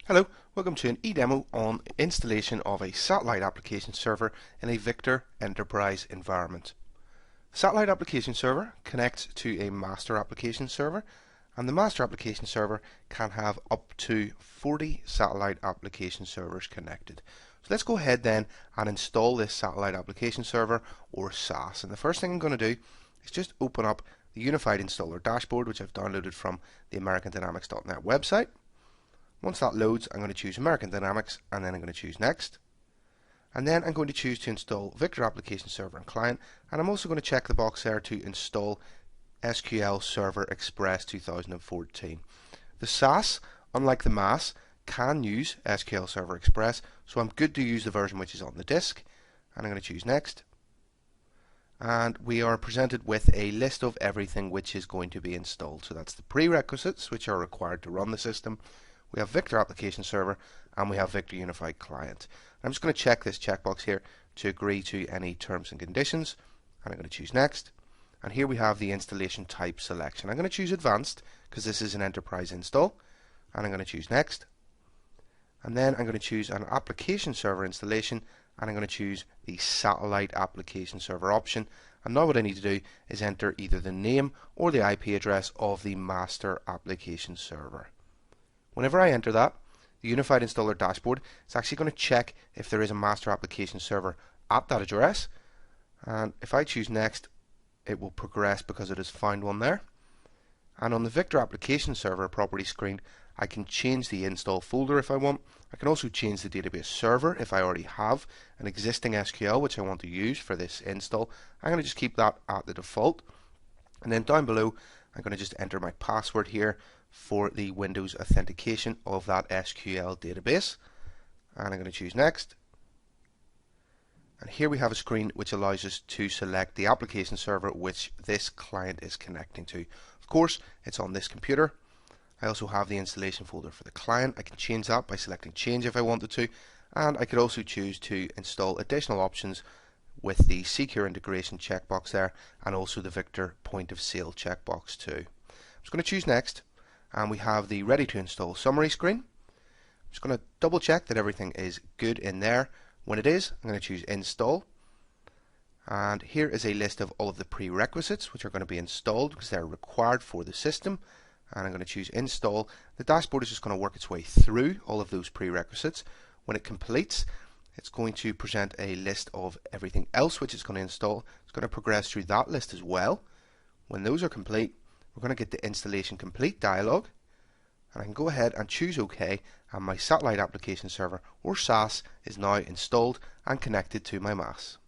Hello, welcome to an e-demo on installation of a satellite application server in a Victor enterprise environment. Satellite application server connects to a master application server, and the master application server can have up to 40 satellite application servers connected. So let's go ahead then and install this satellite application server, or SAS. And the first thing I'm going to do is just open up the Unified Installer dashboard, which I've downloaded from the AmericanDynamics.net website. Once that loads, I'm going to choose American Dynamics, and then I'm going to choose Next. And then I'm going to choose to install Victor Application Server and Client, and I'm also going to check the box there to install SQL Server Express 2014. The SAS, unlike the MAS, can use SQL Server Express, so I'm good to use the version which is on the disk. And I'm going to choose Next. And we are presented with a list of everything which is going to be installed. So that's the prerequisites which are required to run the system. We have Victor Application Server, and we have Victor Unified Client. I'm just going to check this checkbox here to agree to any terms and conditions, and I'm going to choose Next. And here we have the installation type selection. I'm going to choose Advanced because this is an enterprise install, and I'm going to choose Next. And then I'm going to choose an application server installation, and I'm going to choose the satellite application server option. And now what I need to do is enter either the name or the IP address of the master application server. Whenever I enter that, the Unified Installer dashboard is actually going to check if there is a master application server at that address. And if I choose Next, it will progress because it has found one there. And on the Victor Application Server property screen, I can change the install folder if I want. I can also change the database server if I already have an existing SQL which I want to use for this install. I'm going to just keep that at the default. And then down below, I'm going to just enter my password here for the Windows authentication of that SQL database. And I'm going to choose Next. And here we have a screen which allows us to select the application server which this client is connecting to. Of course, it's on this computer. I also have the installation folder for the client. I can change that by selecting Change if I wanted to. And I could also choose to install additional options with the Secure Integration checkbox there, and also the Victor Point of Sale checkbox too. I'm just going to choose Next, and we have the Ready to Install summary screen. I'm just going to double check that everything is good in there. When it is, I'm going to choose Install. And here is a list of all of the prerequisites which are going to be installed because they're required for the system. And I'm going to choose Install. The dashboard is just going to work its way through all of those prerequisites. When it completes, it's going to present a list of everything else which it's going to install. It's going to progress through that list as well. When those are complete, we're going to get the Installation Complete dialog. And I can go ahead and choose OK, and my Satellite Application Server, or SAS, is now installed and connected to my MAS.